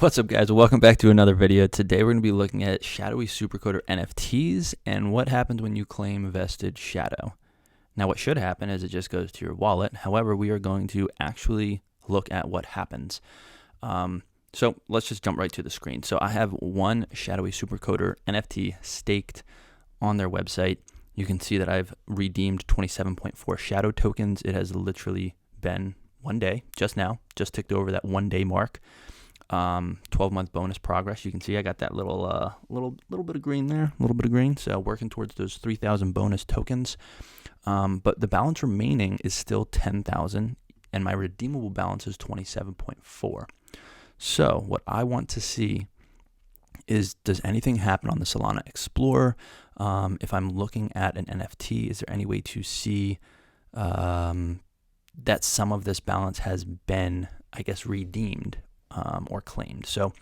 What's up, guys? Welcome back to another video. Today we're going to be looking at Shadowy Supercoder NFTs and what happens when you claim vested shadow. Now, what should happen is it just goes to your wallet. However, we are going to actually look at what happens. So let's just jump right to the screen. So I have one Shadowy Supercoder NFT staked on their website. You can see that I've redeemed 27.4 shadow tokens. It has literally been 1 day, just ticked over that 1 day mark. 12-month bonus progress. You can see I got that little bit of green there, a little bit of green. So working towards those 3,000 bonus tokens. But the balance remaining is still 10,000, and my redeemable balance is 27.4. So what I want to see is, does anything happen on the Solana Explorer? If I'm looking at an NFT, is there any way to see that some of this balance has been, I guess, redeemed or claimed? So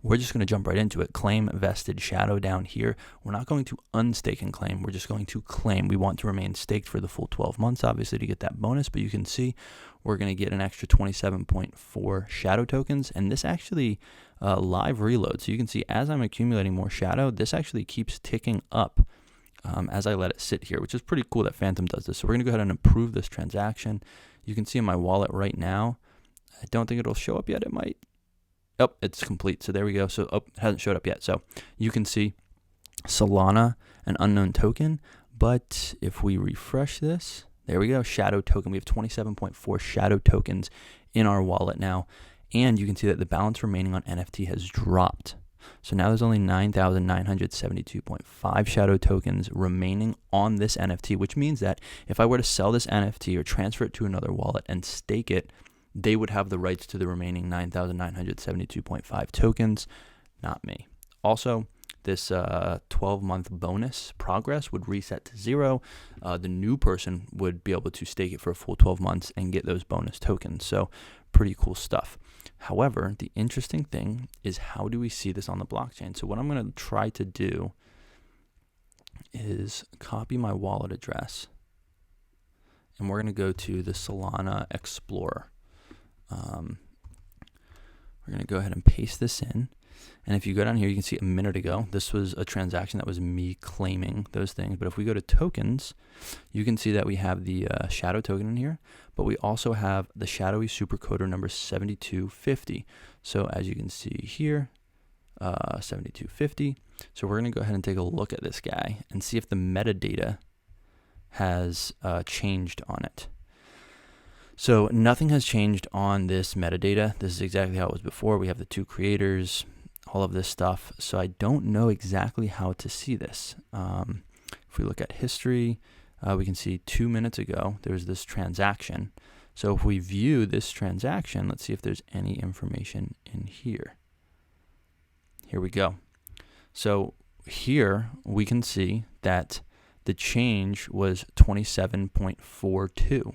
we're just going to jump right into it. Claim vested shadow down here. We're not going to unstake and claim. We're just going to claim. We want to remain staked for the full 12 months, obviously, to get that bonus. But you can see we're going to get an extra 27.4 shadow tokens. And this actually live reload. So you can see as I'm accumulating more shadow, this actually keeps ticking up as I let it sit here, which is pretty cool that Phantom does this. So we're going to go ahead and approve this transaction. You can see in my wallet right now, I don't think it'll show up yet. It might. Oh, it's complete. So there we go. So it hasn't showed up yet. So you can see Solana, an unknown token. But if we refresh this, there we go. Shadow token. We have 27.4 shadow tokens in our wallet now. And you can see that the balance remaining on NFT has dropped. So now there's only 9,972.5 shadow tokens remaining on this NFT, which means that if I were to sell this NFT or transfer it to another wallet and stake it, they would have the rights to the remaining 9,972.5 tokens, not me. Also, this 12-month bonus progress would reset to 0. The new person would be able to stake it for a full 12 months and get those bonus tokens. So pretty cool stuff. However, the interesting thing is, how do we see this on the blockchain? So what I'm going to try to do is copy my wallet address, and we're going to go to the Solana Explorer. We're going to go ahead and paste this in. And if you go down here, you can see a minute ago, this was a transaction that was me claiming those things. But if we go to tokens, you can see that we have the shadow token in here, but we also have the Shadowy Supercoder number 7250. So as you can see here, 7250. So we're going to go ahead and take a look at this guy and see if the metadata has changed on it. So nothing has changed on this metadata. This is exactly how it was before. We have the two creators, all of this stuff. So I don't know exactly how to see this. If we look at history, we can see 2 minutes ago, there was this transaction. So if we view this transaction, let's see if there's any information in here. Here we go. So here we can see that the change was 27.42.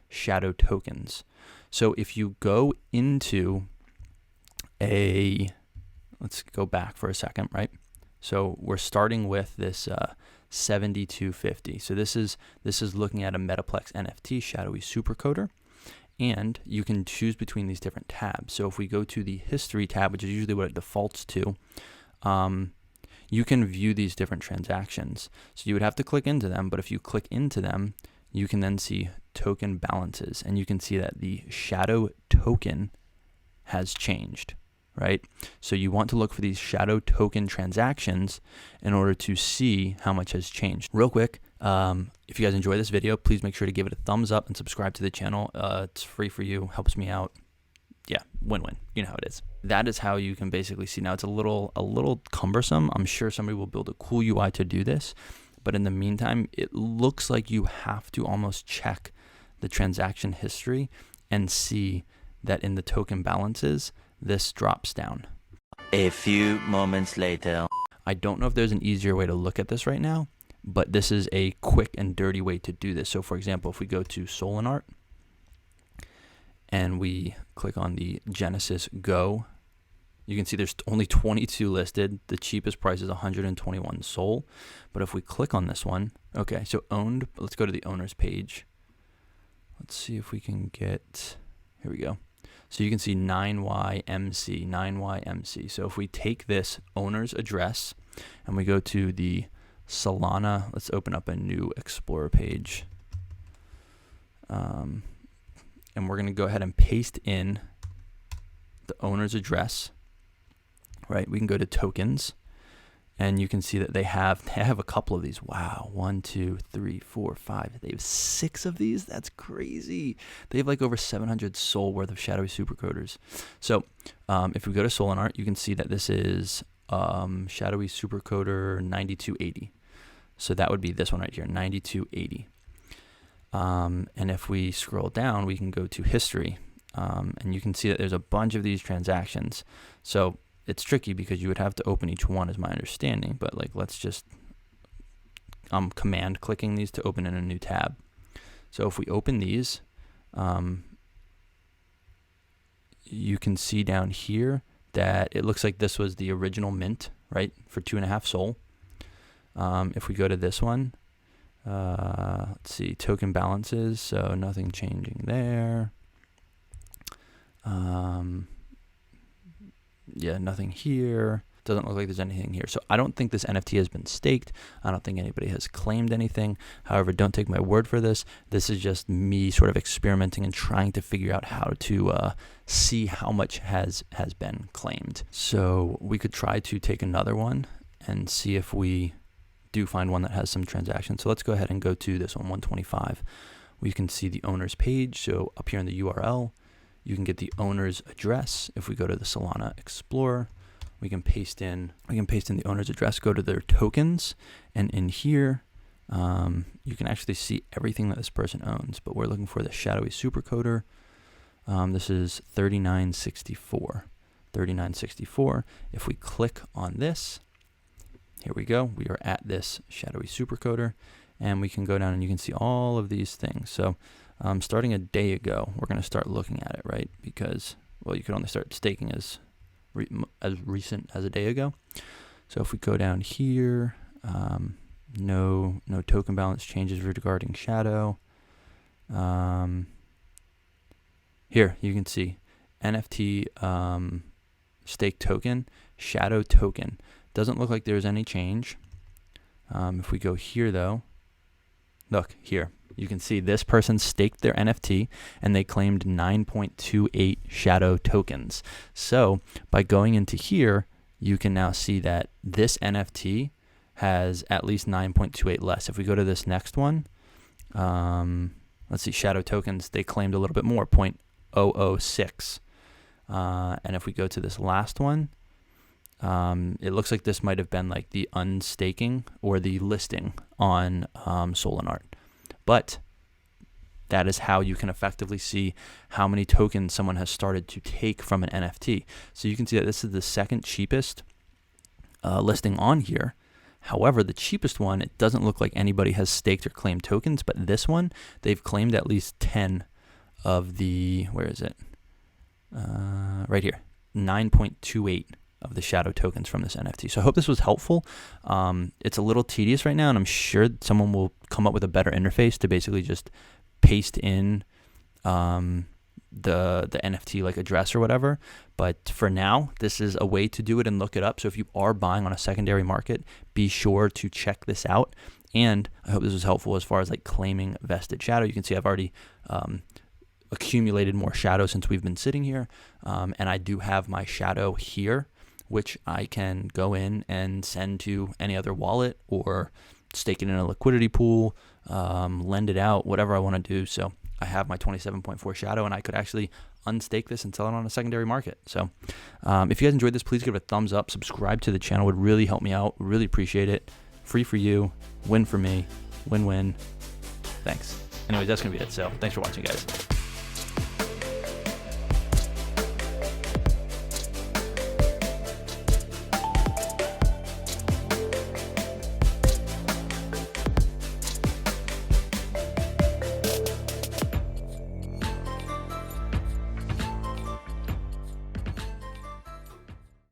shadow tokens. So if you go into let's go back for a second, right? So we're starting with this 7250. So this is looking at a Metaplex NFT, Shadowy Supercoder, and you can choose between these different tabs. So if we go to the history tab, which is usually what it defaults to, you can view these different transactions. So you would have to click into them, but if you click into them, you can then see token balances, and you can see that the shadow token has changed, right? So you want to look for these shadow token transactions in order to see how much has changed. Real quick, if you guys enjoy this video, please make sure to give it a thumbs up and subscribe to the channel. It's free for you, helps me out. Yeah, win-win. You know how it is. That is how you can basically see. Now it's a little cumbersome. I'm sure somebody will build a cool UI to do this. But in the meantime, it looks like you have to almost check the transaction history and see that in the token balances, this drops down. A few moments later. I don't know if there's an easier way to look at this right now, but this is a quick and dirty way to do this. So for example, if we go to Solana and we click on the GenesysGo, you can see there's only 22 listed. The cheapest price is 121 SOL. But if we click on this one, okay, so owned, let's go to the owner's page. Let's see if we can get, here we go. So you can see 9YMC. So if we take this owner's address and we go to the Solana, let's open up a new Explorer page. And we're going to go ahead and paste in the owner's address, right? We can go to tokens, and you can see that they have a couple of these. Wow, 1, 2, 3, 4, 5. They have 6 of these. That's crazy. They have like over 700 SOL worth of shadowy supercoders. So if we go to Solana, you can see that this is shadowy supercoder 9280. So that would be this one right here, 9280. And if we scroll down, we can go to history, and you can see that there's a bunch of these transactions. So it's tricky because you would have to open each one, is my understanding, but like, let's just, I'm command clicking these to open in a new tab. So if we open these, you can see down here that it looks like this was the original mint, right, for 2.5 SOL. If we go to this one, let's see, token balances, so nothing changing there. Yeah, nothing here. Doesn't look like there's anything here. So I don't think this NFT has been staked. I don't think anybody has claimed anything. However, don't take my word for this. This is just me sort of experimenting and trying to figure out how to see how much has been claimed. So we could try to take another one and see if we do find one that has some transactions. So let's go ahead and go to this one, 125. We can see the owner's page. So up here in the URL, you can get the owner's address. If we go to the Solana Explorer, we can paste in the owner's address, go to their tokens, and in here, you can actually see everything that this person owns, but we're looking for the shadowy supercoder. This is 3964. If we click on this, here we go. We are at this shadowy supercoder, and we can go down and you can see all of these things. So starting a day ago, we're going to start looking at it, right? Because, well, you could only start staking as recent as a day ago. So if we go down here, no token balance changes regarding shadow. Here you can see NFT stake token, shadow token. Doesn't look like there's any change. If we go here though, look here, you can see this person staked their NFT and they claimed 9.28 shadow tokens. So by going into here, you can now see that this NFT has at least 9.28 less. If we go to this next one, let's see, shadow tokens, they claimed a little bit more, 0.006. And if we go to this last one, it looks like this might have been like the unstaking or the listing on Solana. But that is how you can effectively see how many tokens someone has started to take from an NFT. So you can see that this is the second cheapest listing on here. However, the cheapest one, it doesn't look like anybody has staked or claimed tokens, but this one, they've claimed at least 10 of the, where is it? Right here, 9.28 of the shadow tokens from this NFT. So I hope this was helpful. It's a little tedious right now, and I'm sure someone will come up with a better interface to basically just paste in the NFT like address or whatever. But for now, this is a way to do it and look it up. So if you are buying on a secondary market, be sure to check this out. And I hope this was helpful as far as like claiming vested shadow. You can see I've already accumulated more shadow since we've been sitting here. And I do have my shadow here, which I can go in and send to any other wallet or stake it in a liquidity pool, lend it out, whatever I want to do. So I have my 27.4 shadow, and I could actually unstake this and sell it on a secondary market. So if you guys enjoyed this, please give it a thumbs up. Subscribe to the channel would really help me out. Really appreciate it. Free for you, win for me, win-win. Thanks. Anyways, that's going to be it. So thanks for watching, guys.